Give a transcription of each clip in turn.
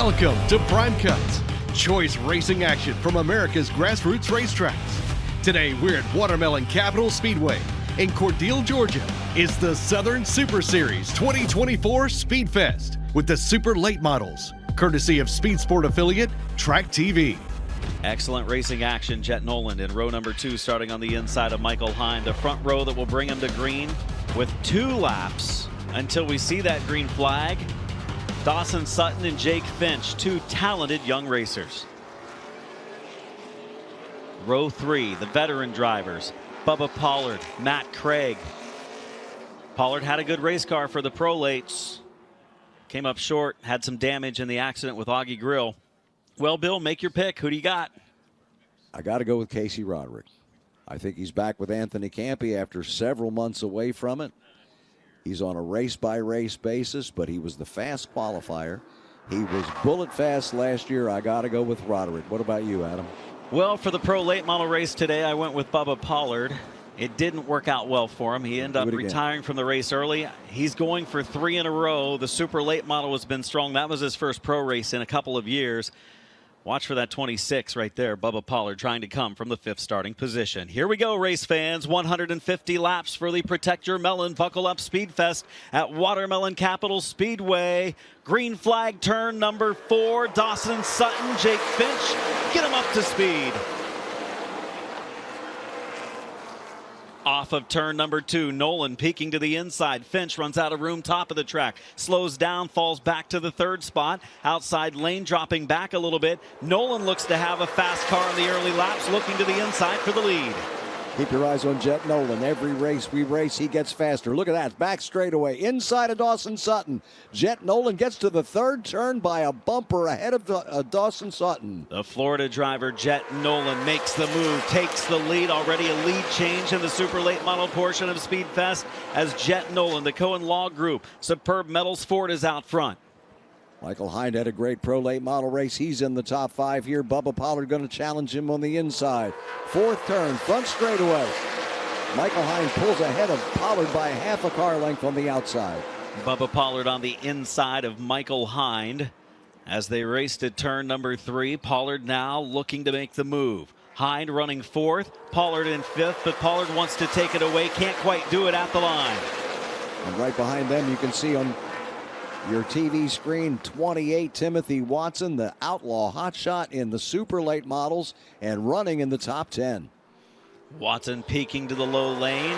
Welcome to Prime Cuts, choice racing action from America's grassroots racetracks. Today we're at Watermelon Capital Speedway in Cordele, Georgia. It's the Southern Super Series 2024 SpeedFest with the super late models, courtesy of Speed Sport affiliate Track TV. Excellent racing action. Jet Nolan in row number 2, starting on the inside of Michael Hind. The front row that will bring him to green with 2 laps until we see that green flag. Dawson Sutton and Jake Finch, 2 talented young racers. Row 3, the veteran drivers, Bubba Pollard, Matt Craig. Pollard had a good race car for the Pro Lates. Came up short, had some damage in the accident with Augie Grill. Well, Bill, make your pick. Who do you got? I got to go with Casey Roderick. I think he's back with Anthony Campi after several months away from it. He's on a race-by-race basis, but he was the fast qualifier. He was bullet fast last year. I got to go with Roderick. What about you, Adam? Well, for the Pro Late Model race today, I went with Bubba Pollard. It didn't work out well for him. He ended up retiring from the race early. He's going for 3 in a row. The Super Late Model has been strong. That was his first pro race in a couple of years. Watch for that 26 right there. Bubba Pollard trying to come from the 5th starting position. Here we go, race fans. 150 laps for the Protect Your Melon Buckle Up SpeedFest at Watermelon Capital Speedway. Green flag turn number 4. Dawson Sutton, Jake Finch. Get him up to speed. Off of turn number 2, Nolan peeking to the inside. Finch runs out of room, top of the track. Slows down, falls back to the 3rd spot. Outside lane dropping back a little bit. Nolan looks to have a fast car in the early laps, looking to the inside for the lead. Keep your eyes on Jet Nolan. Every race we race, he gets faster. Look at that, back straightaway, inside of Dawson Sutton. Jet Nolan gets to the 3rd turn by a bumper ahead of Dawson Sutton. The Florida driver, Jet Nolan, makes the move, takes the lead. Already a lead change in the super late model portion of SpeedFest as Jet Nolan, the Cohen Law Group, Superb Metals Ford is out front. Michael Hind had a great pro late model race. He's in the top 5 here. Bubba Pollard going to challenge him on the inside. 4th turn, front straightaway. Michael Hind pulls ahead of Pollard by half a car length on the outside. Bubba Pollard on the inside of Michael Hind as they race to turn number 3. Pollard now looking to make the move. Hind running 4th, Pollard in 5th, but Pollard wants to take it away. Can't quite do it at the line. And right behind them, you can see on your TV screen, 28, Timothy Watson, the outlaw hotshot in the super late models and running in the top 10. Watson peeking to the low lane.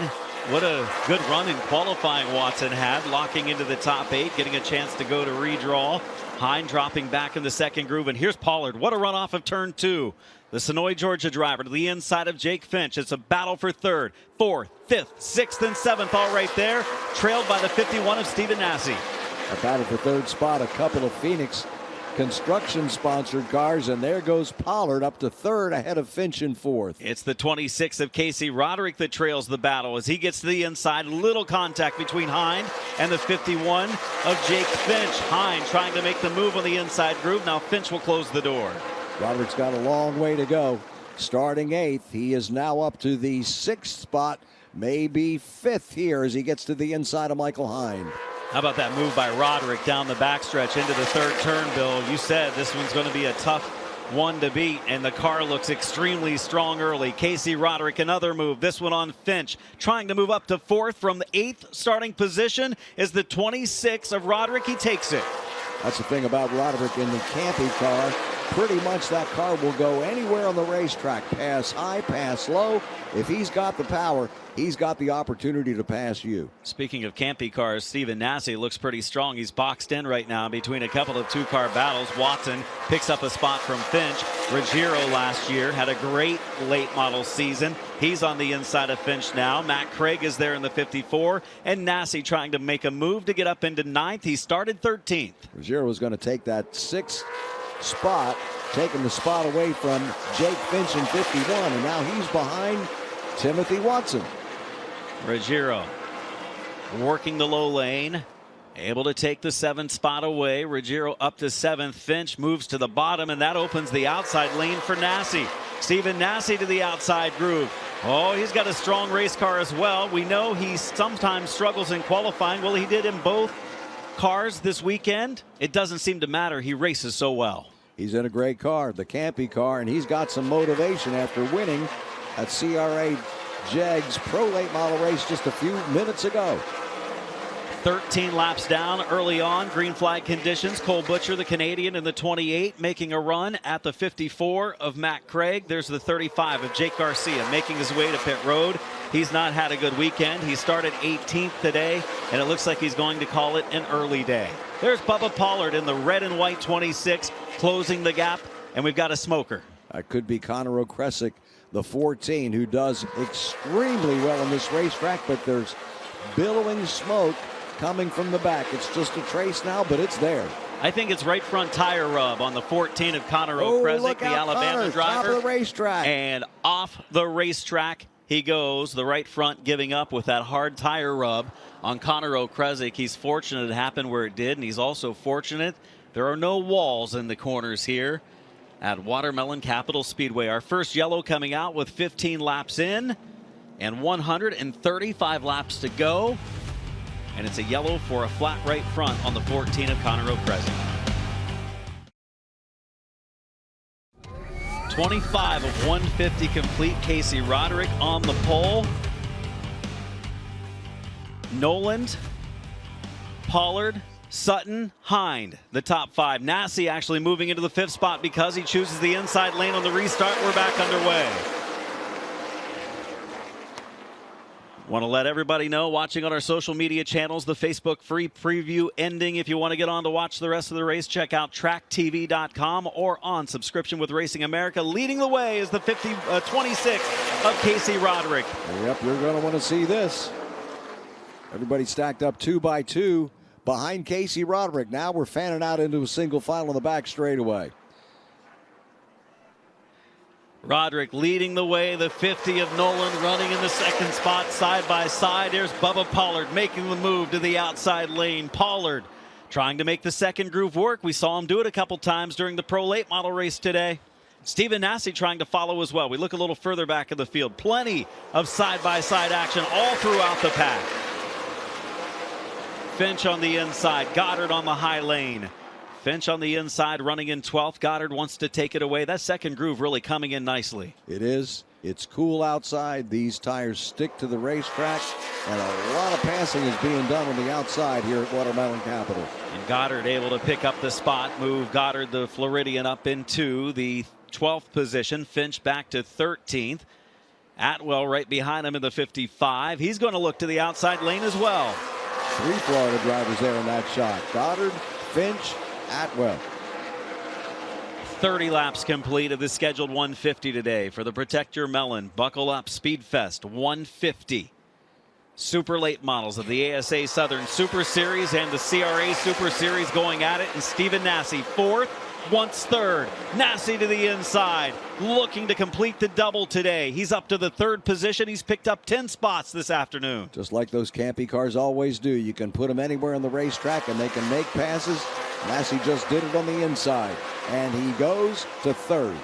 What a good run in qualifying Watson had, locking into the top 8, getting a chance to go to redraw. Hind dropping back in the 2nd groove, and here's Pollard. What a run off of turn 2. The Sonoy, Georgia driver to the inside of Jake Finch. It's a battle for 3rd, 4th, 5th, 6th, and 7th all right there, trailed by the 51 of Stephen Nasse. A battle for 3rd spot, a couple of Phoenix construction-sponsored cars, and there goes Pollard up to 3rd ahead of Finch in 4th. It's the 26 of Casey Roderick that trails the battle as he gets to the inside. Little contact between Hind and the 51 of Jake Finch. Hind trying to make the move on the inside groove. Now Finch will close the door. Roderick's got a long way to go. Starting 8th, he is now up to the 6th spot, maybe 5th here as he gets to the inside of Michael Hind. How about that move by Roderick down the backstretch into the 3rd turn, Bill? You said this one's going to be a tough one to beat, and the car looks extremely strong early. Casey Roderick, another move. This one on Finch, trying to move up to 4th from the 8th starting position is the 26 of Roderick. He takes it. That's the thing about Roderick in the Campi car. Pretty much that car will go anywhere on the racetrack. Pass high, pass low. If he's got the power, he's got the opportunity to pass you. Speaking of Campi cars, Stephen Nasse looks pretty strong. He's boxed in right now between a couple of 2-car battles. Watson picks up a spot from Finch. Ruggiero last year had a great late model season. He's on the inside of Finch now. Matt Craig is there in the 54. And Nasse trying to make a move to get up into 9th. He started 13th. Ruggiero was going to take that 6th spot, taking the spot away from Jake Finch in 51, and now he's behind Timothy Watson. Ruggiero working the low lane, able to take the 7th spot away. Ruggiero up to 7th. Finch moves to the bottom, and that opens the outside lane for Nasse. Stephen Nasse to the outside groove. Oh, he's got a strong race car as well. We know he sometimes struggles in qualifying. Well, he did in both cars this weekend, it doesn't seem to matter. He races so well. He's in a great car, the Campy car, and he's got some motivation after winning at CRA Jegs Pro Late Model race just a few minutes ago. 13 laps down early on, green flag conditions. Cole Butcher, the Canadian, in the 28, making a run at the 54 of Matt Craig. There's the 35 of Jake Garcia making his way to pit road. He's not had a good weekend. He started 18th today, and it looks like he's going to call it an early day. There's Bubba Pollard in the red and white 26, closing the gap, and we've got a smoker. That could be Connor O'Kresick, the 14, who does extremely well in this racetrack, but there's billowing smoke coming from the back. It's just a trace now, but it's there. I think it's right front tire rub on the 14 of Connor O'Kresick, the Alabama Connor, driver. top of the racetrack. And off the racetrack he goes, the right front giving up with that hard tire rub on Connor O'Kresick. He's fortunate it happened where it did, and he's also fortunate there are no walls in the corners here at Watermelon Capital Speedway. Our first yellow coming out with 15 laps in and 135 laps to go. And it's a yellow for a flat right front on the 14 of Connor O'Kresick. 25 of 150 complete. Casey Roderick on the pole. Noland, Pollard, Sutton, Hind, the top 5. Nassi actually moving into the 5th spot because he chooses the inside lane on the restart. We're back underway. Want to let everybody know watching on our social media channels, the Facebook free preview ending. If you want to get on to watch the rest of the race, check out tracktv.com or on subscription with Racing America. Leading the way is the 26 of Casey Roderick. Yep, you're going to want to see this. Everybody stacked up 2 by 2 behind Casey Roderick. Now we're fanning out into a single file on the back straightaway. Roderick leading the way, the 50 of Nolan running in the 2nd spot side by side. There's Bubba Pollard making the move to the outside lane. Pollard trying to make the 2nd groove work. We saw him do it a couple times during the Pro Late Model race today. Stephen Nassi trying to follow as well. We look a little further back in the field. Plenty of side-by-side action all throughout the pack. Finch on the inside, Goddard on the high lane. Finch on the inside running in 12th. Goddard wants to take it away. That 2nd groove really coming in nicely. It is. It's cool outside. These tires stick to the racetrack, and a lot of passing is being done on the outside here at Watermelon Capital. And Goddard able to pick up the spot, move Goddard the Floridian up into the 12th position. Finch back to 13th. Atwell right behind him in the 55. He's going to look to the outside lane as well. 3 Florida drivers there in that shot. Goddard, Finch, Atwell. 30 laps complete of the scheduled 150 today for the Protect Your Melon Buckle Up SpeedFest 150. Super late models of the ASA Southern Super Series and the CRA Super Series going at it. And Stephen Nassi 4th, wants 3rd. Nassi to the inside, looking to complete the double today. He's up to the 3rd position. He's picked up 10 spots this afternoon. Just like those Campy cars always do. You can put them anywhere on the racetrack and they can make passes. Nassi just did it on the inside, and he goes to 3rd.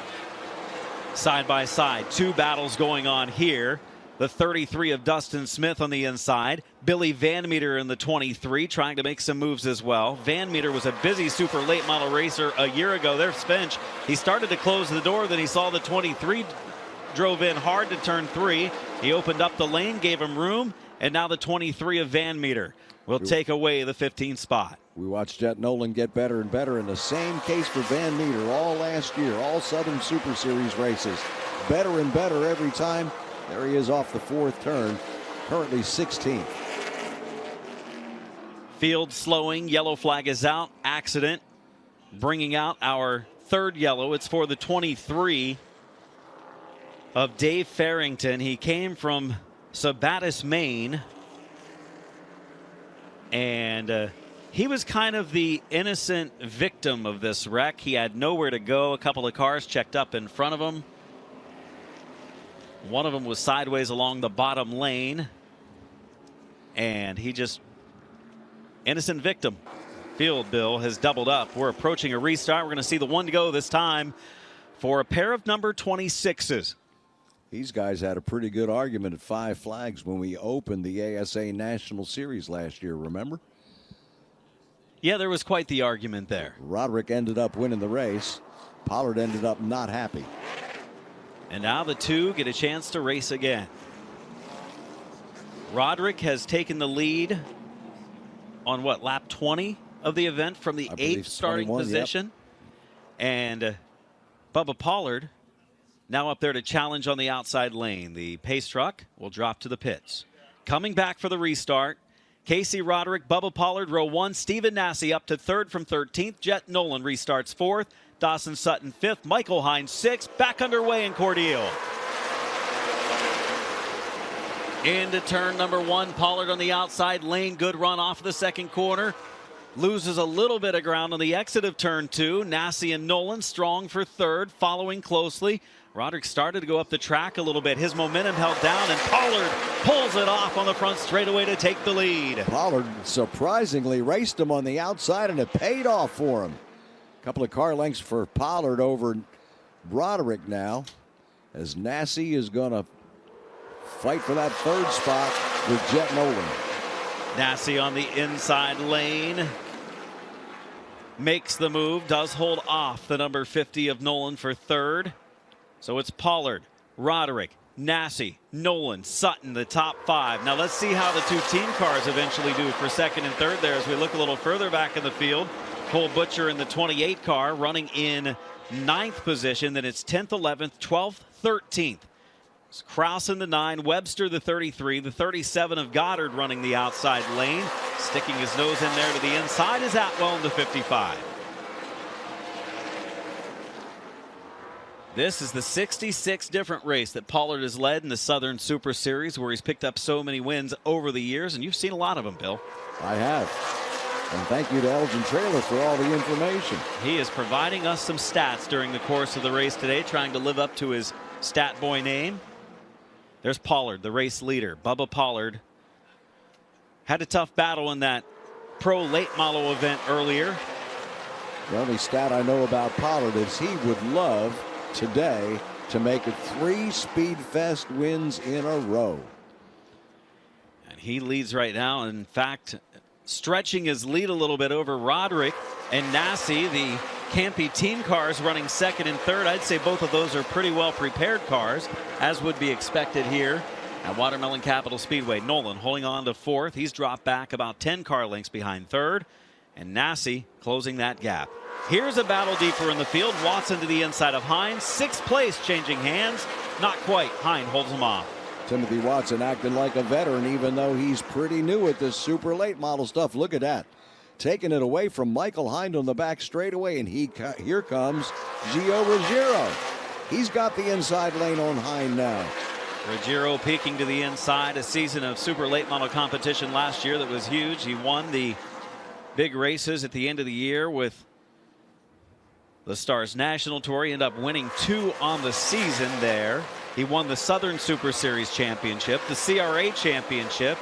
Side by side, 2 battles going on here. The 33 of Dustin Smith on the inside. Billy Van Meter in the 23 trying to make some moves as well. Van Meter was a busy super late model racer a year ago. There's Finch. He started to close the door, then he saw the 23 drove in hard to turn 3. He opened up the lane, gave him room, and now the 23 of Van Meter will take away the 15th spot. We watched Jet Nolan get better and better, in the same case for Van Meter all last year, all Southern Super Series races. Better and better every time. There he is off the 4th turn, currently 16th. Field slowing, yellow flag is out, accident. Bringing out our 3rd yellow. It's for the 23 of Dave Farrington. He came from Sabattis, Maine. And he was kind of the innocent victim of this wreck. He had nowhere to go. A couple of cars checked up in front of him. One of them was sideways along the bottom lane. And he just, innocent victim. Field bill has doubled up. We're approaching a restart. We're going to see the 1 to go this time for a pair of number 26s. These guys had a pretty good argument at 5 flags when we opened the ASA National Series last year, remember? Yeah, there was quite the argument there. Roderick ended up winning the race. Pollard ended up not happy. And now the two get a chance to race again. Roderick has taken the lead on what, lap 20 of the event from the 8th starting position. Yep. And Bubba Pollard now up there to challenge on the outside lane. The pace truck will drop to the pits. Coming back for the restart, Casey Roderick, Bubba Pollard, row 1. Stephen Nasse up to 3rd from 13th. Jet Nolan restarts 4th. Dawson Sutton 5th. Michael Hines 6th. Back underway in Cordele. Into turn number 1. Pollard on the outside lane. Good run off the second corner. Loses a little bit of ground on the exit of turn 2. Nasse and Nolan strong for 3rd, following closely. Roderick started to go up the track a little bit. His momentum held down, and Pollard pulls it off on the front straightaway to take the lead. Pollard surprisingly raced him on the outside, and it paid off for him. A couple of car lengths for Pollard over Roderick now, as Nasse is going to fight for that 3rd spot with Jet Nolan. Nasse on the inside lane. Makes the move, does hold off the number 50 of Nolan for 3rd. So it's Pollard, Roderick, Nasse, Nolan, Sutton, the top 5. Now let's see how the 2 team cars eventually do for 2nd and 3rd there as we look a little further back in the field. Cole Butcher in the 28 car running in 9th position. Then it's 10th, 11th, 12th, 13th. It's Kraus in the 9, Webster the 33, the 37 of Goddard running the outside lane. Sticking his nose in there to the inside is Atwell in the 55. This is the 66th different race that Pollard has led in the Southern Super Series, where he's picked up so many wins over the years, and you've seen a lot of them, Bill. I have. And thank you to Elgin Trailer for all the information. He is providing us some stats during the course of the race today, trying to live up to his stat boy name. There's Pollard, the race leader. Bubba Pollard had a tough battle in that pro late model event earlier. The only stat I know about Pollard is he would love today to make it 3 SpeedFest wins in a row. And he leads right now. In fact, stretching his lead a little bit over Roderick and Nasse. The Campy team cars running 2nd and 3rd. I'd say both of those are pretty well prepared cars, as would be expected here at Watermelon Capital Speedway. Nolan holding on to 4th. He's dropped back about 10 car lengths behind 3rd. And Nasse closing that gap. Here's a battle deeper in the field. Watson to the inside of Hines. 6th place changing hands. Not quite. Hines holds him off. Timothy Watson acting like a veteran, even though he's pretty new at this super late model stuff. Look at that. Taking it away from Michael Hind on the back straightaway, and here comes Gio Ruggiero. He's got the inside lane on Hind now. Ruggiero peeking to the inside. A season of super late model competition last year that was huge. He won the big races at the end of the year with the Stars National Tour. He ended up winning 2 on the season there. He won the Southern Super Series Championship, the CRA Championship,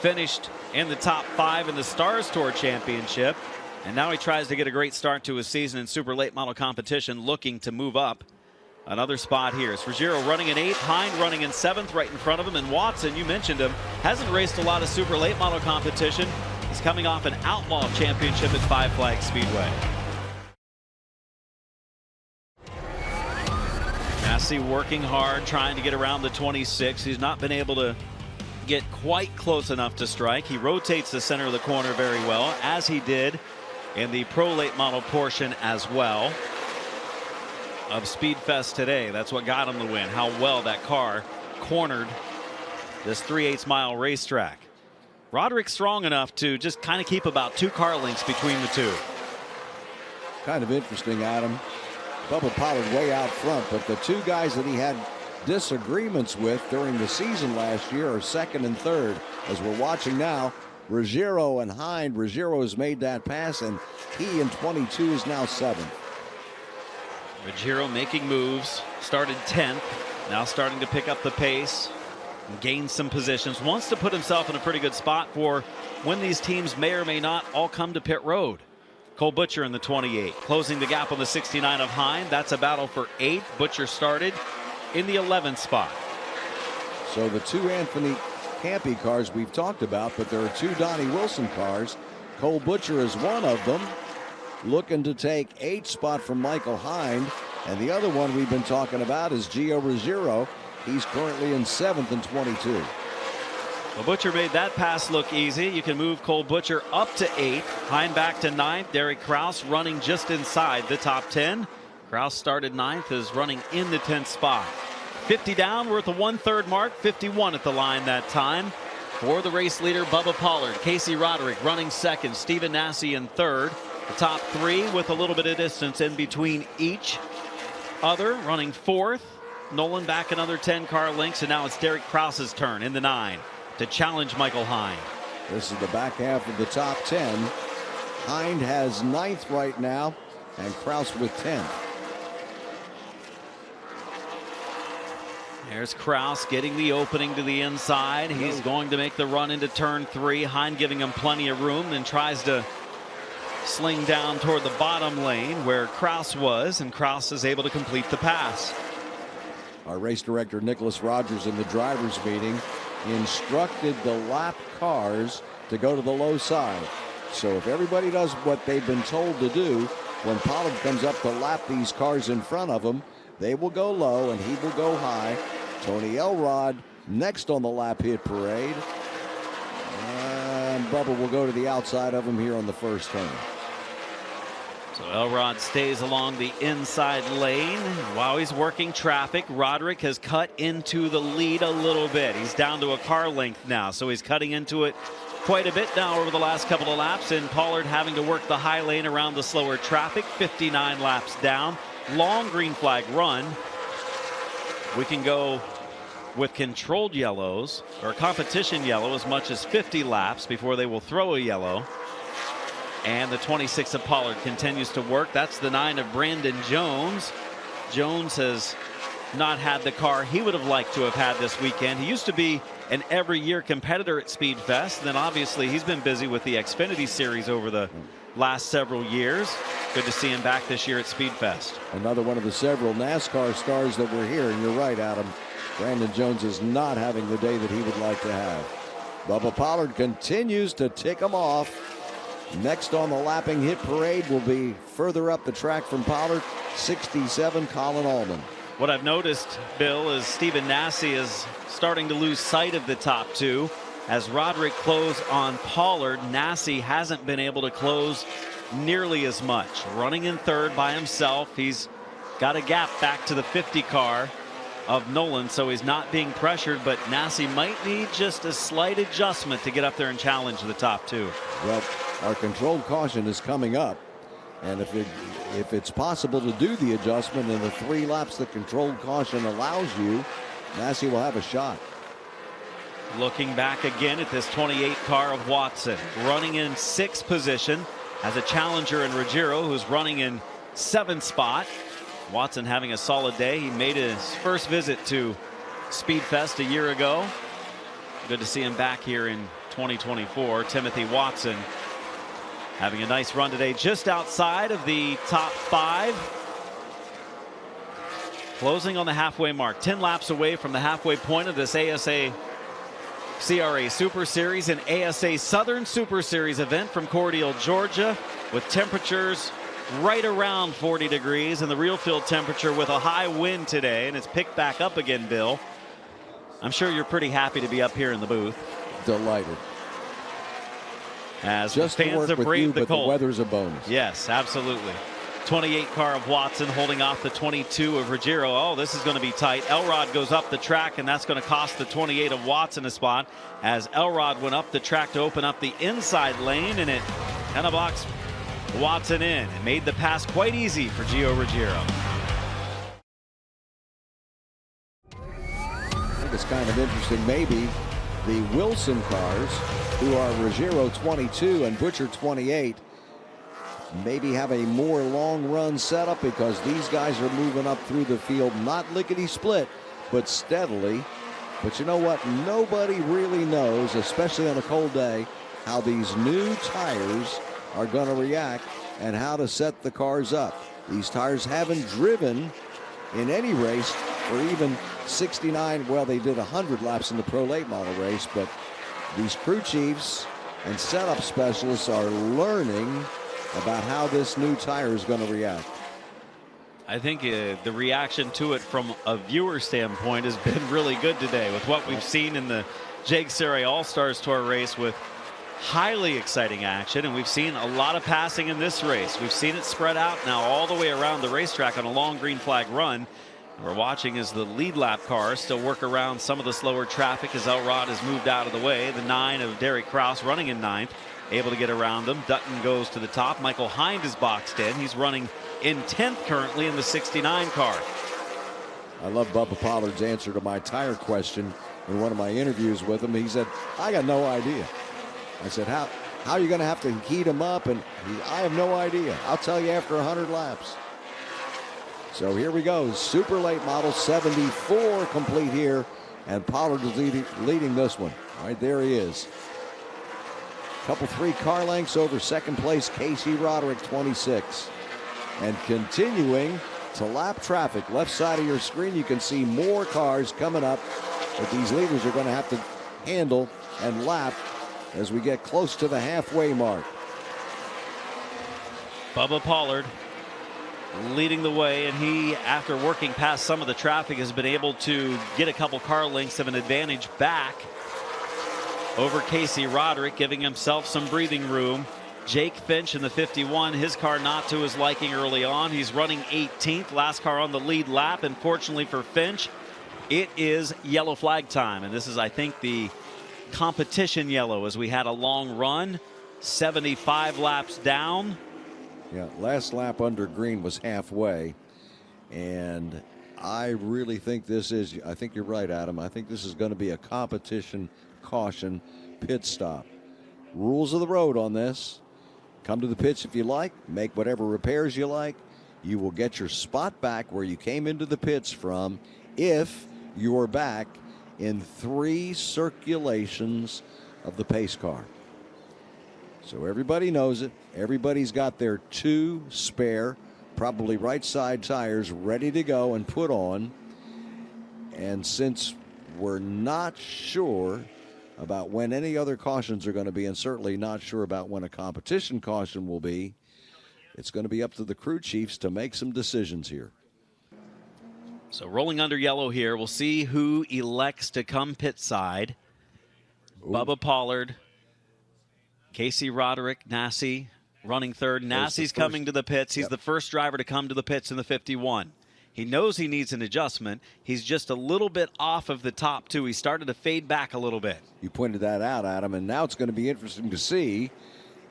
finished in the top 5 in the Stars Tour Championship, and now he tries to get a great start to his season in super late model competition, looking to move up another spot here. It's Ruggiero running in 8th, Hind running in 7th right in front of him, and Watson, you mentioned him, hasn't raced a lot of super late model competition. He's coming off an Outlaw Championship at Five Flags Speedway. Nasse working hard, trying to get around the 26. He's not been able to get quite close enough to strike. He rotates the center of the corner very well, as he did in the pro late model portion as well of SpeedFest today. That's what got him the win, how well that car cornered this 3/8 mile racetrack. Roderick's strong enough to just kind of keep about 2 car lengths between the two. Kind of interesting, Adam. Bubba Pollard way out front, but the 2 guys that he had disagreements with during the season last year are 2nd and 3rd. As we're watching now, Ruggiero and Hind. Ruggiero has made that pass, and he in 22 is now 7th. Ruggiero making moves, started 10th, now starting to pick up the pace and gain some positions. Wants to put himself in a pretty good spot for when these teams may or may not all come to pit road. Cole Butcher in the 28, closing the gap on the 69 of Hind. That's a battle for 8th. Butcher started in the 11th spot. So the 2 Anthony Campy cars we've talked about, but there are 2 Donnie Wilson cars. Cole Butcher is one of them, looking to take 8th spot from Michael Hind. And the other one we've been talking about is Gio Ruggiero. He's currently in 7th and 22. Well, Butcher made that pass look easy. You can move Cole Butcher up to 8th. Hind back to 9th. Derek Kraus running just inside the top 10. Kraus started 9th, is running in the 10th spot. 50 down, we're at the 1/3 mark. 51 at the line that time. For the race leader, Bubba Pollard. Casey Roderick running 2nd. Stephen Nasse in 3rd. The top 3 with a little bit of distance in between each other, running 4th. Nolan back another 10 car lengths, and now it's Derek Kraus's turn in the 9 to challenge Michael Hind. This is the back half of the top 10. Hind has 9th right now, and Kraus with 10th. There's Kraus getting the opening to the inside. He's going to make the run into turn 3. Hind giving him plenty of room, then tries to sling down toward the bottom lane where Kraus was, and Kraus is able to complete the pass. Our race director Nicholas Rogers in the drivers meeting instructed the lap cars to go to the low side. So if everybody does what they've been told to do, when Pollard comes up to lap these cars in front of him, they will go low and he will go high. Tony Elrod next on the lap hit parade. And Bubba will go to the outside of him here on the first turn. So Elrod stays along the inside lane. While he's working traffic, Roderick has cut into the lead a little bit. He's down to a car length now, so he's cutting into it quite a bit now over the last couple of laps, and Pollard having to work the high lane around the slower traffic. 59 laps down. Long green flag run. We can go with controlled yellows or competition yellow as much as 50 laps before they will throw a yellow. And the 26 of Pollard continues to work. That's the 9 of Brandon Jones. Jones has not had the car he would have liked to have had this weekend. He used to be an every year competitor at SpeedFest. Then obviously he's been busy with the Xfinity Series over the last several years. Good to see him back this year at SpeedFest. Another one of the several NASCAR stars that we're here. And you're right, Adam. Brandon Jones is not having the day that he would like to have. Bubba Pollard continues to tick him off. Next on the lapping hit parade will be further up the track from Pollard, 67, Colin Allman. What I've noticed, Bill, is Stephen Nasse is starting to lose sight of the top 2. As Roderick closed on Pollard, Nasse hasn't been able to close nearly as much. Running in 3rd by himself. He's got a gap back to the 50 car of Nolan, so he's not being pressured, but Nasse might need just a slight adjustment to get up there and challenge the top 2. Well, our controlled caution is coming up, and if it's possible to do the adjustment in the 3 laps that controlled caution allows you, Nasse will have a shot. Looking back again at this 28 car of Watson, running in 6th position as a challenger in Ruggiero, who's running in 7th spot. Watson having a solid day. He made his first visit to SpeedFest a year ago. Good to see him back here in 2024. Timothy Watson having a nice run today, just outside of the top 5. Closing on the halfway mark, 10 laps away from the halfway point of this ASA CRA Super Series and ASA Southern Super Series event from Cordele, Georgia, with temperatures right around 40 degrees and the real field temperature with a high wind today, and it's picked back up again, Bill. I'm sure you're pretty happy to be up here in the booth. Delighted. As just the fans have braved the cold. The weather's a bonus. Yes, absolutely. 28 car of Watson holding off the 22 of Ruggiero. Oh, this is going to be tight. Elrod goes up the track, and that's going to cost the 28 of Watson a spot, as Elrod went up the track to open up the inside lane, and it kind of blocks Watson in and made the pass quite easy for Gio Ruggiero. I think it's kind of interesting. Maybe the Wilson cars, who are Ruggiero 22 and Butcher 28, maybe have a more long run setup because these guys are moving up through the field, not lickety split, but steadily. But you know what? Nobody really knows, especially on a cold day, how these new tires are going to react and how to set the cars up. These tires haven't driven in any race for even 69. Well, they did 100 laps in the Pro Late Model race, but these crew chiefs and setup specialists are learning about how this new tire is going to react. I think the reaction to it from a viewer standpoint has been really good today with what we've seen in the Jake Seray All-Stars Tour race, with highly exciting action, and we've seen a lot of passing in this race. We've seen it spread out now all the way around the racetrack on a long green flag run. We're watching as the lead lap cars still work around some of the slower traffic as Elrod has moved out of the way. The 9 of Derek Kraus running in 9th, able to get around them. Dutton goes to the top. Michael Hind is boxed in. He's running in 10th currently in the 69 car. I love Bubba Pollard's answer to my tire question in one of my interviews with him. He said, I got no idea. I said, how are you going to have to heat him up? And I have no idea. I'll tell you after 100 laps. So here we go. Super late model 74 complete here. And Pollard is leading this one. All right, there he is. Couple 3 car lengths over second place, Casey Roderick, 26. And continuing to lap traffic. Left side of your screen, you can see more cars coming up that these leaders are going to have to handle and lap as we get close to the halfway mark. Bubba Pollard leading the way, and he, after working past some of the traffic, has been able to get a couple car lengths of an advantage back over Casey Roderick, giving himself some breathing room. Jake Finch in the 51, his car not to his liking early on. He's running 18th, last car on the lead lap. And fortunately for Finch, it is yellow flag time. And this is, I think, the competition yellow, as we had a long run, 75 laps down. Yeah, last lap under green was halfway. And I really think this is, I think you're right, Adam. I think this is going to be a competition caution pit stop. Rules of the road on this. Come to the pits if you like, make whatever repairs you like. You will get your spot back where you came into the pits from if you're back in 3 circulations of the pace car. So everybody knows it. Everybody's got their 2 spare, probably right side tires ready to go and put on. And since we're not sure about when any other cautions are going to be, and certainly not sure about when a competition caution will be, it's going to be up to the crew chiefs to make some decisions here. So rolling under yellow here, we'll see who elects to come pit side. Ooh. Bubba Pollard, Casey Roderick, Nassi running third. Nassi's coming to the pits. He's the first driver to come to the pits in the 51. He knows he needs an adjustment. He's just a little bit off of the top 2. He started to fade back a little bit. You pointed that out, Adam, and now it's going to be interesting to see,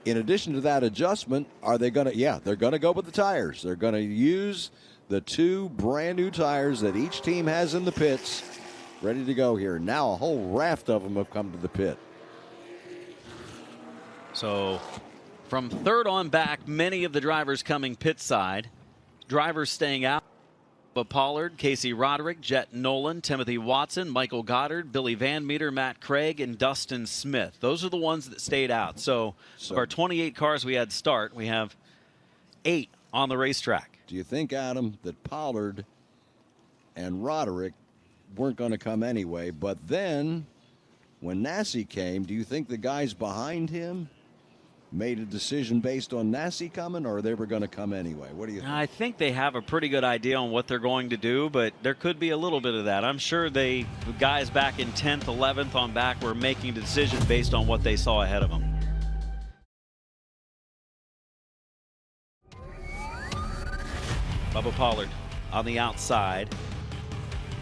in addition to that adjustment, are they going to, they're going to go with the tires. They're going to use the 2 brand new tires that each team has in the pits ready to go here. Now a whole raft of them have come to the pit. So from third on back, many of the drivers coming pit side. Drivers staying out: Pollard, Casey Roderick, Jet Nolan, Timothy Watson, Michael Goddard, Billy Van Meter, Matt Craig, and Dustin Smith. Those are the ones that stayed out. So of our 28 cars we had start, we have 8 on the racetrack. Do you think, Adam, that Pollard and Roderick weren't going to come anyway, but then when Nassi came, do you think the guys behind him made a decision based on Nassi coming, or they were going to come anyway? What do you think? I think they have a pretty good idea on what they're going to do, but there could be a little bit of that. I'm sure the guys back in 10th, 11th on back were making a decision based on what they saw ahead of them. Bubba Pollard on the outside,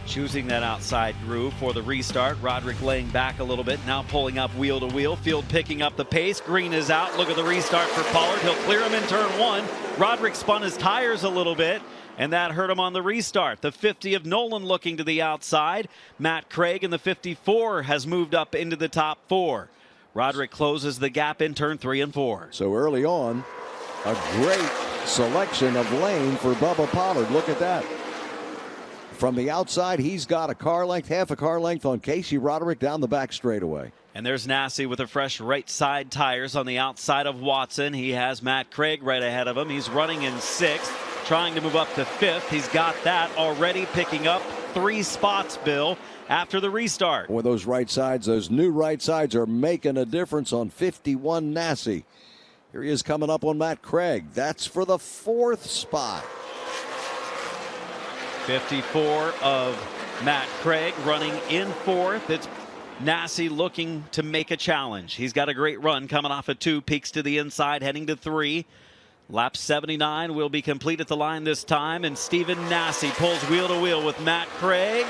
choosing that outside groove for the restart. Roderick laying back a little bit, now pulling up wheel to wheel. Field picking up the pace. Green is out. Look at the restart for Pollard. He'll clear him in turn 1. Roderick spun his tires a little bit, and that hurt him on the restart. The 50 of Nolan looking to the outside. Matt Craig in the 54 has moved up into the top 4. Roderick closes the gap in turn 3 and 4. So early on, a great selection of lane for Bubba Pollard. Look at that. From the outside, he's got a car length, half a car length on Casey Roderick down the back straightaway. And there's Nassi with the fresh right side tires on the outside of Watson. He has Matt Craig right ahead of him. He's running in 6th, trying to move up to 5th. He's got that already, picking up 3 spots, Bill. after the restart. Boy, those right sides, those new right sides are making a difference on 51 Nassie. Here he is coming up on Matt Craig. That's for the 4th spot. 54 of Matt Craig running in 4th. It's Nassie looking to make a challenge. He's got a great run coming off of 2, peaks to the inside, heading to 3. Lap 79 will be complete at the line this time, and Stephen Nassie pulls wheel to wheel with Matt Craig.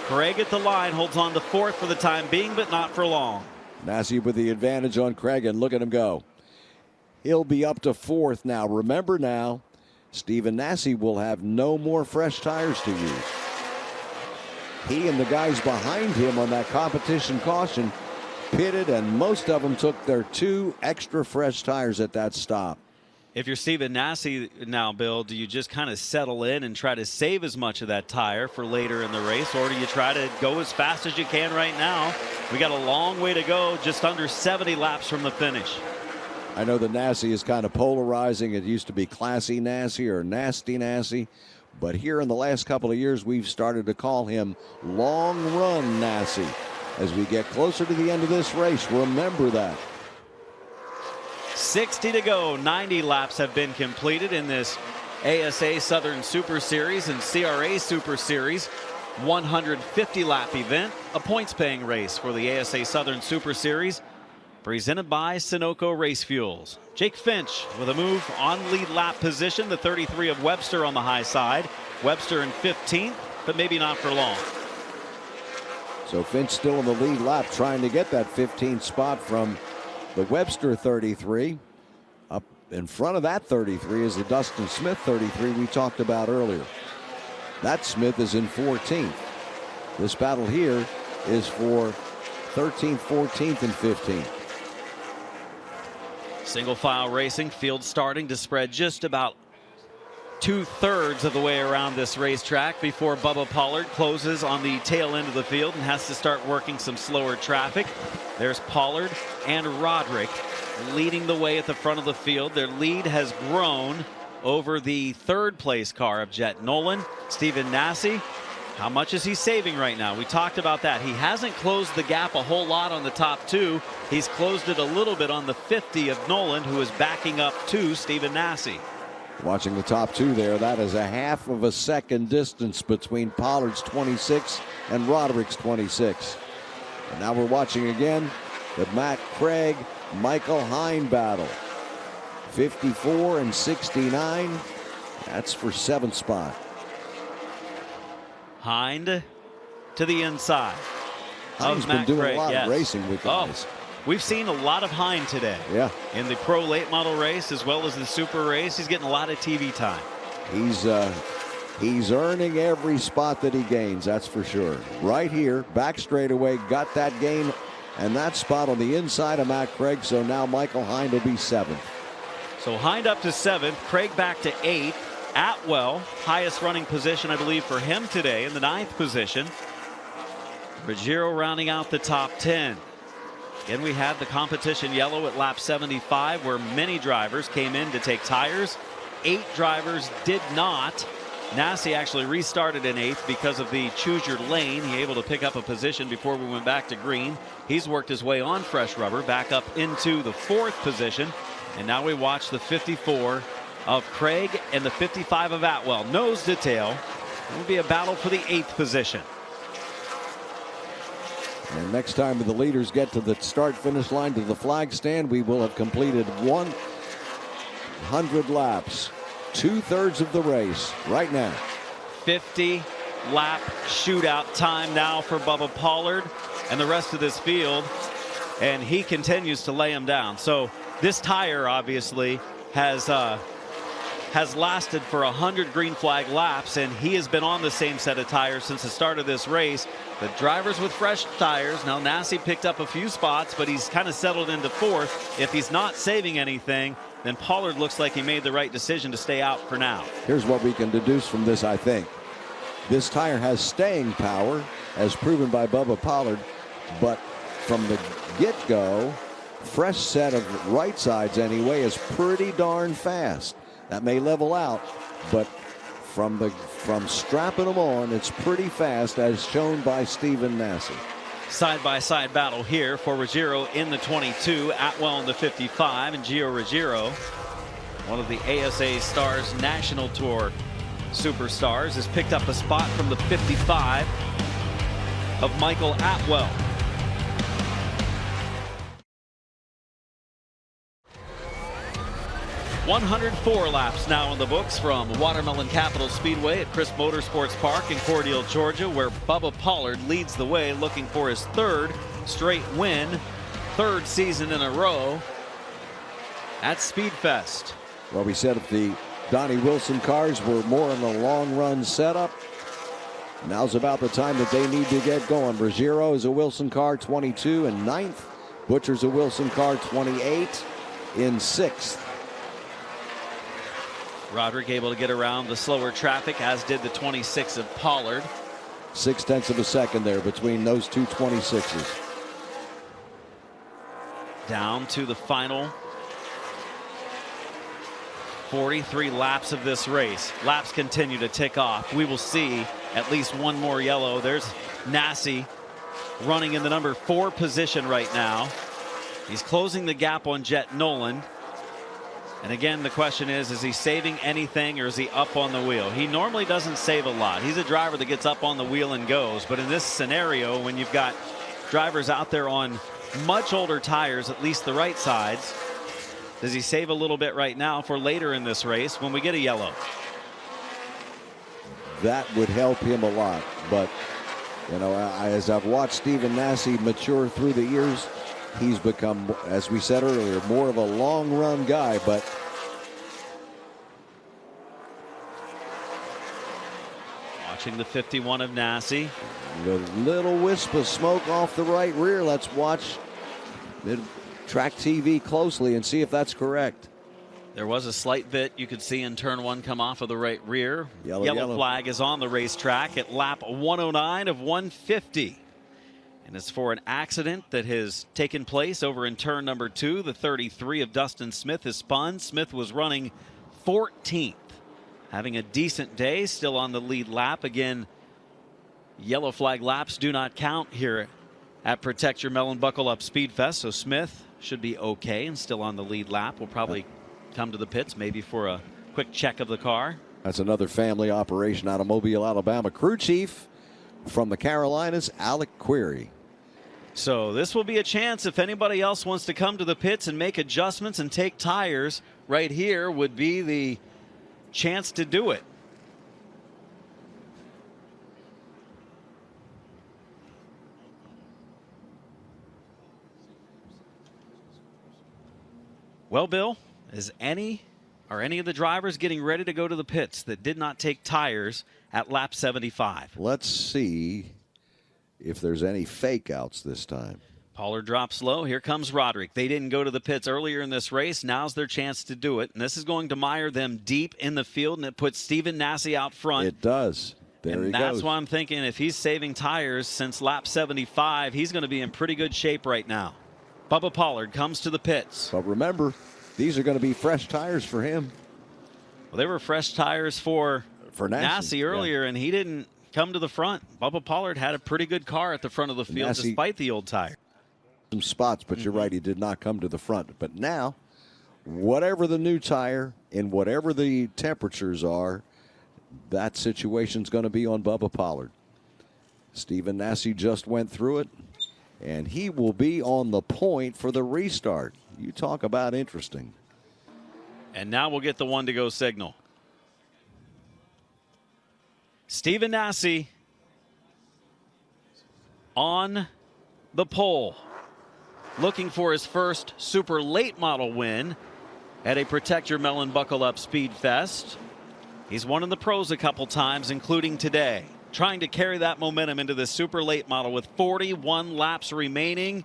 Craig at the line holds on to 4th for the time being, but not for long. Nassie with the advantage on Craig, and look at him go. He'll be up to 4th now. Remember now, Stephen Nassie will have no more fresh tires to use. He and the guys behind him on that competition caution pitted, and most of them took their 2 extra fresh tires at that stop. If you're Stephen Nassie now, Bill, do you just kind of settle in and try to save as much of that tire for later in the race, or do you try to go as fast as you can right now? We got a long way to go, just under 70 laps from the finish. I know that Nassie is kind of polarizing. It used to be Classy Nassie or Nasty Nassie, but here in the last couple of years, we've started to call him Long Run Nassie. As we get closer to the end of this race, remember that. 60 to go. 90 laps have been completed in this ASA Southern Super Series and CRA Super Series 150 lap event, a points paying race for the ASA Southern Super Series, presented by Sunoco Race Fuels. Jake Finch with a move on lead lap position, the 33 of Webster on the high side. Webster in 15th, but maybe not for long. So Finch still in the lead lap, trying to get that 15th spot from the Webster 33. Up in front of that 33 is the Dustin Smith 33 we talked about earlier. That Smith is in 14th. This battle here is for 13th, 14th, and 15th. Single file racing, field starting to spread just about 2/3 of the way around this racetrack before Bubba Pollard closes on the tail end of the field and has to start working some slower traffic. There's Pollard and Roderick leading the way at the front of the field. Their lead has grown over the 3rd place car of Jet Nolan. Stephen Nassie, how much is he saving right now? We talked about that. He hasn't closed the gap a whole lot on the top 2. He's closed it a little bit on the 50 of Nolan, who is backing up to Stephen Nassie. Watching the top 2 there, that is a half of a second distance between Pollard's 26 and Roderick's 26. And now we're watching again the Matt Craig, Michael Hine battle. 54 and 69. That's for 7th spot. Hind to the inside. Hine's been doing a lot of racing with guys. We've seen a lot of Hind today. Yeah. In the pro late model race as well as the super race. He's getting a lot of TV time. He's earning every spot that he gains, that's for sure. Right here, back straightaway, got that gain and that spot on the inside of Matt Craig, so now Michael Hind will be 7th. So Hind up to 7th, Craig back to 8th. Atwell, highest running position, I believe, for him today in the 9th position. Ruggiero rounding out the top 10. Again, we had the competition yellow at lap 75, where many drivers came in to take tires. 8 drivers did not. Nassie actually restarted in 8th because of the choose your lane. He able to pick up a position before we went back to green. He's worked his way on fresh rubber back up into the 4th position. And now we watch the 54 of Craig and the 55 of Atwell. Nose detail. It will be a battle for the 8th position. And next time the leaders get to the start-finish line to the flag stand, we will have completed 100 laps. 2/3 of the race right now. 50 lap shootout time now for Bubba Pollard and the rest of this field, and he continues to lay him down. So this tire obviously has lasted for 100 green flag laps, and he has been on the same set of tires since the start of this race. The drivers with fresh tires. Now Nassie picked up a few spots, but he's kind of settled into 4th. If he's not saving anything, then Pollard looks like he made the right decision to stay out for now. Here's what we can deduce from this, I think. This tire has staying power, as proven by Bubba Pollard, but from the get-go, fresh set of right sides anyway is pretty darn fast. That may level out, but From strapping them on, it's pretty fast, as shown by Stephen Nasse. Side-by-side battle here for Ruggiero in the 22, Atwell in the 55, and Gio Ruggiero, one of the ASA Stars National Tour superstars, has picked up a spot from the 55 of Michael Atwell. "104 laps now in the books from Watermelon Capital Speedway at Chris Motorsports Park in Cordele, Georgia, where Bubba Pollard leads the way, looking for his third straight win, third season in a row at SpeedFest. Well, we said if the Donnie Wilson cars were more in the long-run setup, now's about the time that they need to get going. Ruggiero is a Wilson car, 22 in 9th. Butcher's a Wilson car, 28 in 6th. Roderick able to get around the slower traffic, as did the 26 of Pollard. 0.6 of a second there between those two 26s. Down to the final 43 laps of this race. Laps continue to tick off. We will see at least one more yellow. There's Nasse running in the number 4 position right now. He's closing the gap on Jet Nolan. And again, the question is he saving anything, or is he up on the wheel? He normally doesn't save a lot. He's a driver that gets up on the wheel and goes. But in this scenario, when you've got drivers out there on much older tires, at least the right sides, does he save a little bit right now for later in this race when we get a yellow? That would help him a lot. But, you know, as I've watched Stephen Nasse mature through the years, he's become, as we said earlier, more of a long-run guy. But watching the 51 of Nasse. The little wisp of smoke off the right rear. Let's watch track TV closely and see if that's correct. There was a slight bit you could see in turn 1 come off of the right rear. Yellow flag is on the racetrack at lap 109 of 150. And it's for an accident that has taken place over in turn number 2. The 33 of Dustin Smith has spun. Smith was running 14th. Having a decent day, still on the lead lap. Again, yellow flag laps do not count here at Protect Your Melon Buckle Up SpeedFest. So Smith should be okay and still on the lead lap. Will probably come to the pits maybe for a quick check of the car. That's another family operation out of Mobile, Alabama. Crew chief from the Carolinas, Alec Query. So this will be a chance if anybody else wants to come to the pits and make adjustments and take tires. Right here would be the chance to do it. Well, Bill, are any of the drivers getting ready to go to the pits that did not take tires at lap 75? Let's see if there's any fake outs this time. Pollard drops low. Here comes Roderick. They didn't go to the pits earlier in this race. Now's their chance to do it. And this is going to mire them deep in the field, and it puts Stephen Nasse out front. It does. There he goes. That's why I'm thinking if he's saving tires since lap 75, he's going to be in pretty good shape right now. Bubba Pollard comes to the pits. But remember, these are going to be fresh tires for him. Well, they were fresh tires for Nasse earlier, and he didn't come to the front. Bubba Pollard had a pretty good car at the front of the field despite the old tire. Some spots, but you're right, he did not come to the front. But now, whatever the new tire and whatever the temperatures are, that situation's going to be on Bubba Pollard. Stephen Nasse just went through it, and he will be on the point for the restart. You talk about interesting. And now we'll get the one to go signal. Stephen Nasse on the pole, looking for his first super late model win at a Protect Your Melon Buckle Up SpeedFest. He's won in the pros a couple times, including today. Trying to carry that momentum into this super late model with 41 laps remaining.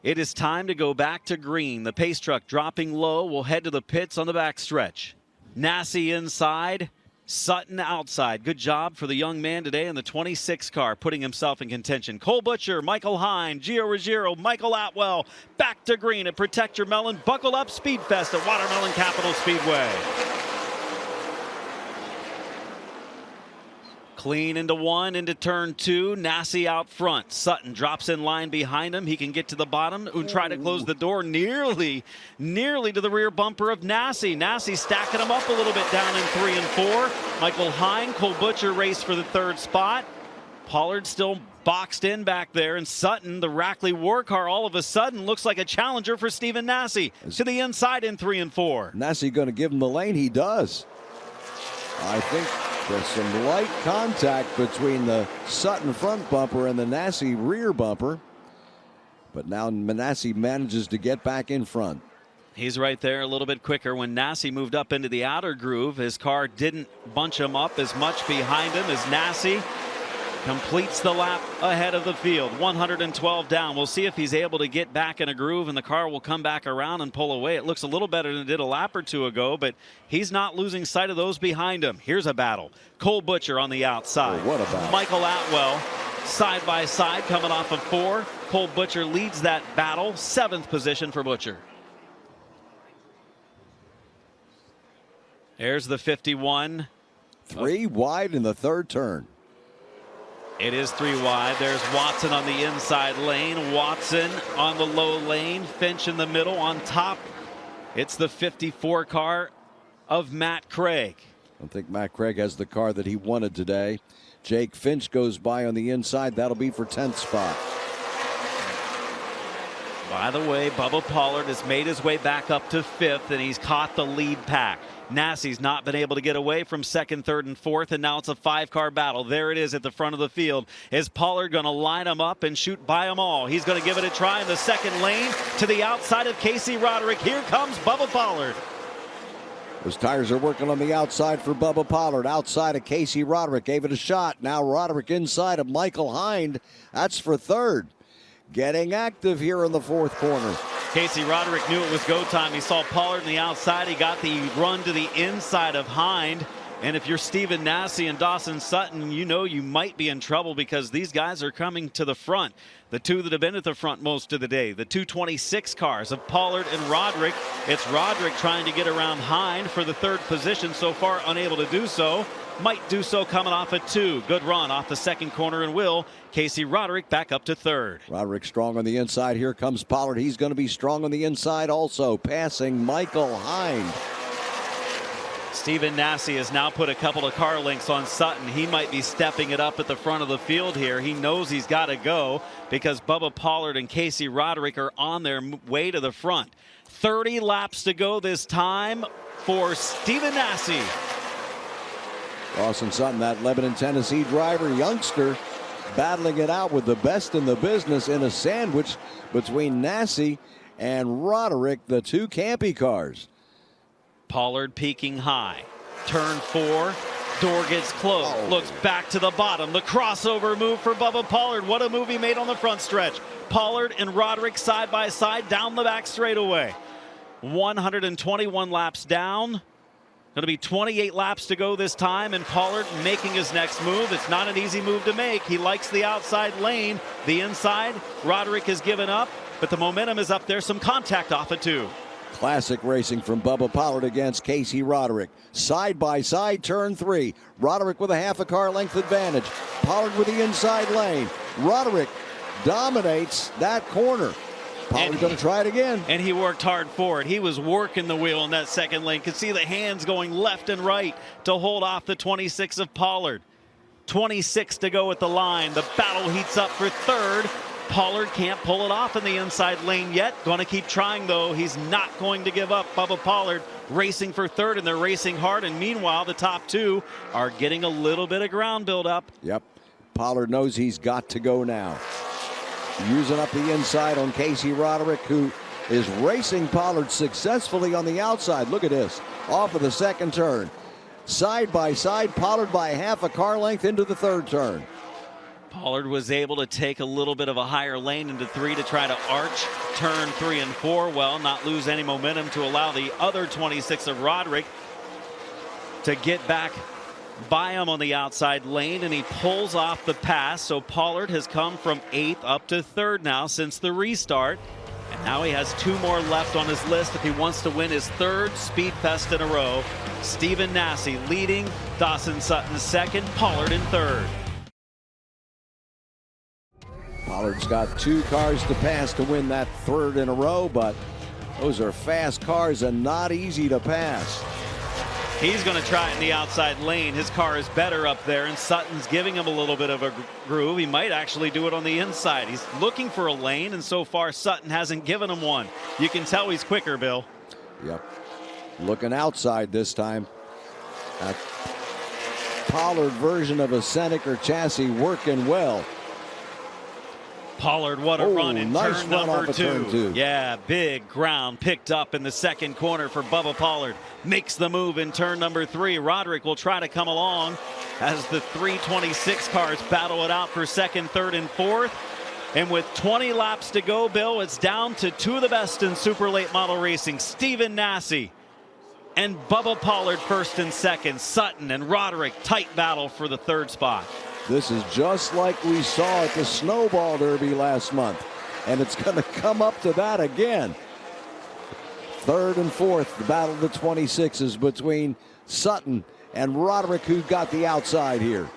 It is time to go back to green. The pace truck dropping low. We'll head to the pits on the backstretch. Nasse inside, Sutton outside. Good job for the young man today in the 26 car, putting himself in contention. Cole Butcher, Michael Hine, Gio Ruggiero, Michael Atwell, back to green at Protect Your Melon Buckle Up SpeedFest at Watermelon Capital Speedway. Clean into one, into turn two. Nassi out front. Sutton drops in line behind him. He can get to the bottom and try to close the door nearly to the rear bumper of Nassi. Nassi stacking him up a little bit down in 3 and 4. Michael Hine, Cole Butcher race for the 3rd spot. Pollard still boxed in back there, and Sutton, the Rackley War car, all of a sudden looks like a challenger for Stephen Nassi to the inside in 3 and 4. Nassi going to give him the lane? He does. I think there's some light contact between the Sutton front bumper and the Nassi rear bumper. But now Nassi manages to get back in front. He's right there a little bit quicker. When Nassi moved up into the outer groove, his car didn't bunch him up as much behind him as Nassi completes the lap ahead of the field. 112 down. We'll see if he's able to get back in a groove and the car will come back around and pull away. It looks a little better than it did a lap or two ago, but he's not losing sight of those behind him. Here's a battle. Cole Butcher on the outside. Oh, what a battle. Michael Atwell side by side coming off of 4. Cole Butcher leads that battle. 7th position for Butcher. There's the 51. 3 wide in the 3rd turn. It is 3 wide. There's Watson on the inside lane. Watson on the low lane. Finch in the middle. On top, it's the 54 car of Matt Craig. I think Matt Craig has the car that he wanted today. Jake Finch goes by on the inside. That'll be for 10th spot. By the way, Bubba Pollard has made his way back up to 5th, and he's caught the lead pack. Nassi's not been able to get away from 2nd, 3rd, and 4th, and now it's a 5-car battle. There it is at the front of the field. Is Pollard going to line them up and shoot by them all? He's going to give it a try in the 2nd lane to the outside of Casey Roderick. Here comes Bubba Pollard. Those tires are working on the outside for Bubba Pollard. Outside of Casey Roderick. Gave it a shot. Now Roderick inside of Michael Hind. That's for 3rd. Getting active here in the 4th corner. Casey Roderick knew it was go time. He saw Pollard on the outside. He got the run to the inside of Hind. And if you're Stephen Nassi and Dawson Sutton, you know you might be in trouble because these guys are coming to the front. The 2 that have been at the front most of the day. The 226 cars of Pollard and Roderick. It's Roderick trying to get around Hind for the 3rd position. So far unable to do so. Might do so coming off at 2. Good run off the 2nd corner and will. Casey Roderick back up to 3rd. Roderick strong on the inside. Here comes Pollard. He's going to be strong on the inside also. Passing Michael Hind. Stephen Nassi has now put a couple of car links on Sutton. He might be stepping it up at the front of the field here. He knows he's got to go because Bubba Pollard and Casey Roderick are on their way to the front. 30 laps to go this time for Stephen Nassi. Dawson Sutton, that Lebanon, Tennessee driver, youngster, battling it out with the best in the business in a sandwich between Nassi and Roderick, the 2 Campy cars. Pollard peaking high. Turn 4. Door gets closed. Looks back to the bottom. The crossover move for Bubba Pollard. What a move he made on the front stretch. Pollard and Roderick side by side down the back straightaway. 121 laps down. Going to be 28 laps to go this time, and Pollard making his next move. It's not an easy move to make. He likes the outside lane. The inside, Roderick has given up, but the momentum is up there. Some contact off it too. Classic racing from Bubba Pollard against Casey Roderick. Side by side, turn 3. Roderick with a half a car length advantage. Pollard with the inside lane. Roderick dominates that corner. Pollard's going to try it again. And he worked hard for it. He was working the wheel in that 2nd lane. Could see the hands going left and right to hold off the 26 of Pollard. 26 to go at the line. The battle heats up for 3rd. Pollard can't pull it off in the inside lane yet. Going to keep trying, though. He's not going to give up. Bubba Pollard racing for 3rd, and they're racing hard. And meanwhile, the top 2 are getting a little bit of ground build up. Yep. Pollard knows he's got to go now. Using up the inside on Casey Roderick, who is racing Pollard successfully on the outside. Look at this. Off of the 2nd turn. Side by side, Pollard by half a car length into the 3rd turn. Pollard was able to take a little bit of a higher lane into 3 to try to arch turn 3 and 4. Well, not lose any momentum to allow the other 26 of Roderick to get back by him on the outside lane, and he pulls off the pass. So Pollard has come from 8th up to 3rd now since the restart. And Now he has 2 more left on his list if he wants to win his 3rd SpeedFest in a row. Stephen Nasse leading, Dawson Sutton second, Pollard in 3rd. Pollard's got 2 cars to pass to win that 3rd in a row, but those are fast cars and not easy to pass. He's going to try it in the outside lane. His car is better up there, and Sutton's giving him a little bit of a groove. He might actually do it on the inside. He's looking for a lane, and so far Sutton hasn't given him one. You can tell he's quicker, Bill. Yep. Looking outside this time. That Pollard version of a Seneca chassis working well. Pollard, what a run in nice turn run number off 2. Turn 2. Yeah, big ground picked up in the 2nd corner for Bubba Pollard. Makes the move in turn number 3. Roderick will try to come along as the 326 cars battle it out for 2nd, 3rd, and 4th. And with 20 laps to go, Bill, it's down to 2 of the best in super late model racing. Stephen Nasse and Bubba Pollard 1st and 2nd. Sutton and Roderick, tight battle for the 3rd spot. This is just like we saw at the Snowball Derby last month, and it's going to come up to that again. 3rd and 4th, the battle of the 26s between Sutton and Roderick, who got the outside here.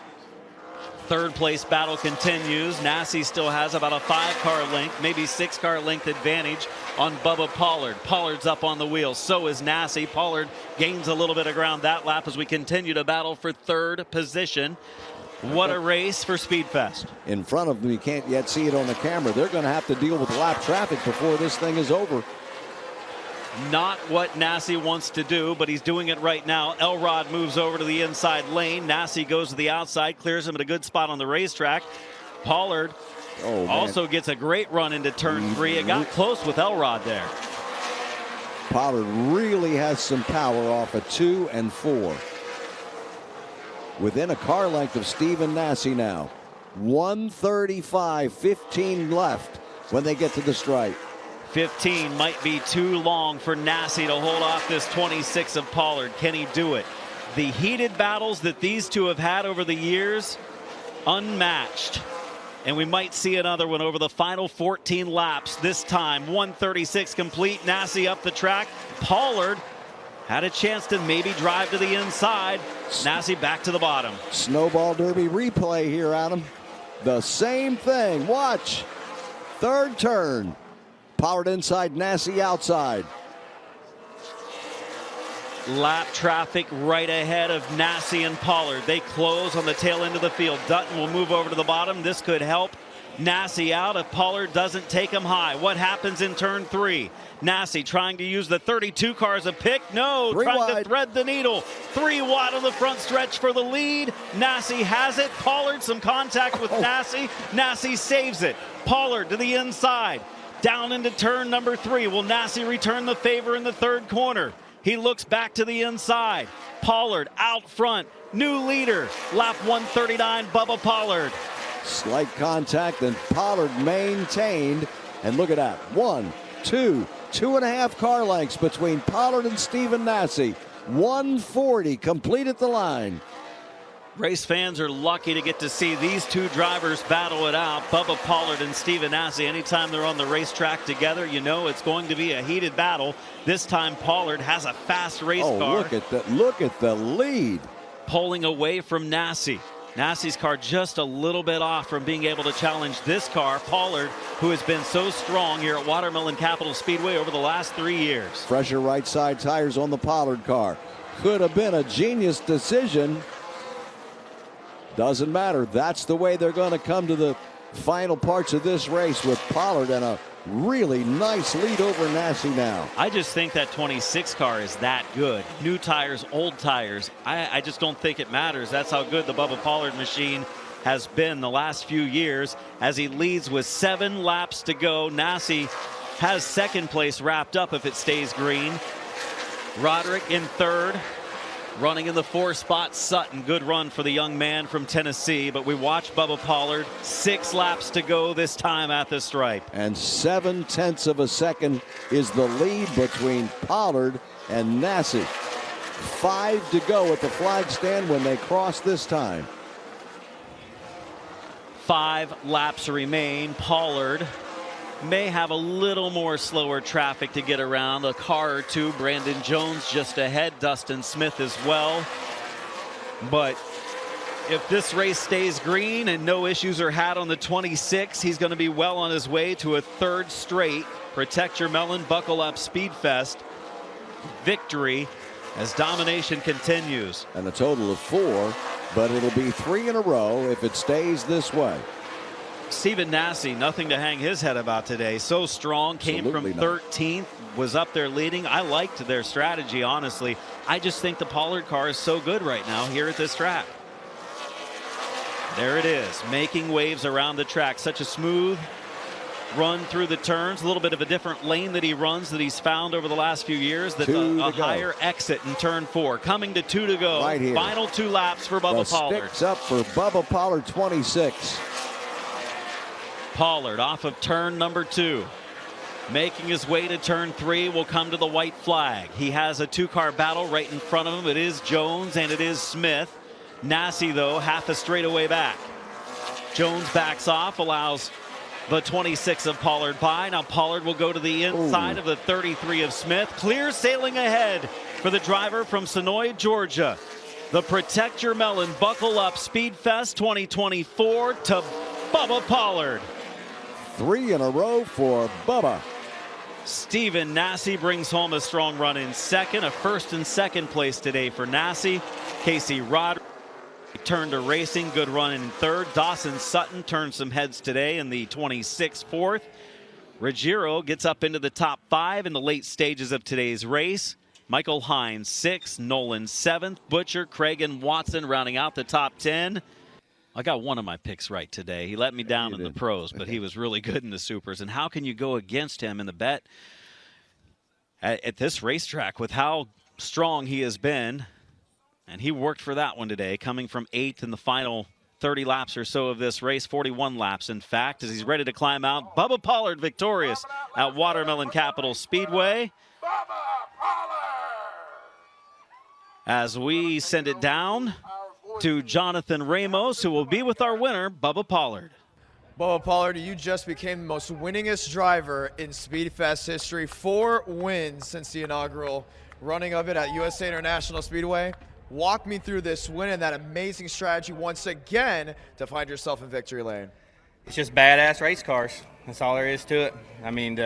3rd place battle continues. Nasse still has about a 5-car length, maybe 6-car length advantage on Bubba Pollard. Pollard's up on the wheel. So is Nasse. Pollard gains a little bit of ground that lap as we continue to battle for 3rd position. What a race for SpeedFest. In front of them, you can't yet see it on the camera. They're going to have to deal with lap traffic before this thing is over. Not what Nasse wants to do, but he's doing it right now. Elrod moves over to the inside lane. Nasse goes to the outside, clears him at a good spot on the racetrack. Pollard also gets a great run into turn 3. It got close with Elrod there. Pollard really has some power off of 2 and 4. Within a car length of Stephen Nasse now. 135, 15 left when they get to the stripe. 15 might be too long for Nasse to hold off this 26 of Pollard. Can he do it? The heated battles that these two have had over the years, unmatched. And we might see another one over the final 14 laps. This time, 136 complete. Nasse up the track. Pollard had a chance to maybe drive to the inside. Nasse back to the bottom. Snowball Derby replay here, Adam. The same thing. Watch. 3rd turn. Pollard inside, Nasse outside. Lap traffic right ahead of Nasse and Pollard. They close on the tail end of the field. Dutton will move over to the bottom. This could help Nasse out if Pollard doesn't take him high. What happens in turn 3? Nasse trying to use the 32 car as a pick. No, trying to thread the needle. 3 wide on the front stretch for the lead. Nasse has it. Pollard some contact with Nasse. Nasse saves it. Pollard to the inside. Down into turn number 3. Will Nasse return the favor in the 3rd corner? He looks back to the inside. Pollard out front. New leader. Lap 139, Bubba Pollard. Slight contact, and Pollard maintained. And look at that. 1, 2, 2.5 car lengths between Pollard and Stephen Nasse. 140 complete at the line. Race fans are lucky to get to see these two drivers battle it out. Bubba Pollard and Stephen Nasse. Anytime they're on the racetrack together, you know it's going to be a heated battle. This time Pollard has a fast race car. Look at the lead. Pulling away from Nasse. Nasse's car just a little bit off from being able to challenge this car. Pollard, who has been so strong here at Watermelon Capital Speedway over the last 3 years. Fresher right side tires on the Pollard car. Could have been a genius decision. Doesn't matter. That's the way they're going to come to the final parts of this race, with Pollard and a really nice lead over Nasse now. I just think that 26 car is that good. New tires, old tires. I just don't think it matters. That's how good the Bubba Pollard machine has been the last few years, as he leads with 7 laps to go. Nasse has 2nd place wrapped up if it stays green. Roderick in 3rd. Running in the 4th spot, Sutton. Good run for the young man from Tennessee, but we watch Bubba Pollard. 6 laps to go this time at the stripe. And 0.7 of a second is the lead between Pollard and Nasse. 5 to go at the flag stand when they cross this time. 5 laps remain. Pollard may have a little more slower traffic to get around. A car or two. Brandon Jones just ahead. Dustin Smith as well. But if this race stays green and no issues are had on the 26, he's going to be well on his way to a third straight Protect Your Melon, Buckle Up SpeedFest victory as domination continues. And a total of 4, but it'll be 3 in a row if it stays this way. Stephen Nasse, nothing to hang his head about today. So strong, came Absolutely from not. 13th, was up there leading. I liked their strategy, honestly. I just think the Pollard car is so good right now here at this track. There it is, making waves around the track. Such a smooth run through the turns, a little bit of a different lane that he runs that he's found over the last few years. That's a higher exit in turn 4. Coming to 2 to go. Right here. Final 2 laps for Bubba Pollard. Sticks up for Bubba Pollard, 26. Pollard off of turn number 2. Making his way to turn 3 will come to the white flag. He has a 2-car battle right in front of him. It is Jones and it is Smith. Nasse, though, half a straightaway back. Jones backs off, allows the 26 of Pollard by. Now Pollard will go to the inside of the 33 of Smith. Clear sailing ahead for the driver from Sonoy, Georgia. The Protect Your Melon Buckle Up SpeedFest 2024 to Bubba Pollard. 3 in a row for Bubba. Stephen Nasse brings home a strong run in second. A first and second place today for Nasse. Casey Roderick turned to racing. Good run in third. Dawson Sutton turned some heads today in the 26th, fourth. Ruggiero gets up into the top 5 in the late stages of today's race. Michael Hines 6th, Nolan 7th, Butcher, Craig, and Watson rounding out the top 10. I got one of my picks right today. He let me down in the pros, but he was really good in the supers. And how can you go against him in the bet at this racetrack with how strong he has been? And he worked for that one today, coming from 8th in the final 30 laps or so of this race, 41 laps in fact, as he's ready to climb out. Bubba Pollard victorious at Watermelon Capital Speedway. As we send it down to Jonathan Ramos, who will be with our winner, Bubba Pollard. Bubba Pollard, you just became the most winningest driver in SpeedFest history. 4 wins since the inaugural running of it at USA International Speedway. Walk me through this win and that amazing strategy once again to find yourself in victory lane. It's just badass race cars. That's all there is to it. I mean,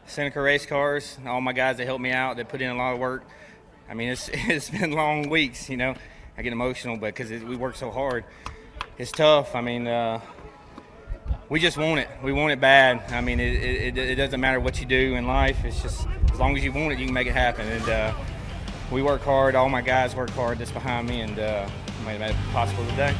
Seneca race cars, all my guys that helped me out, they put in a lot of work. I mean, it's been long weeks, you know. I get emotional because we work so hard. It's tough. I mean, we just want it. We want it bad. I mean, it doesn't matter what you do in life. It's just as long as you want it, you can make it happen. And we work hard. All my guys work hard that's behind me, and made it possible today.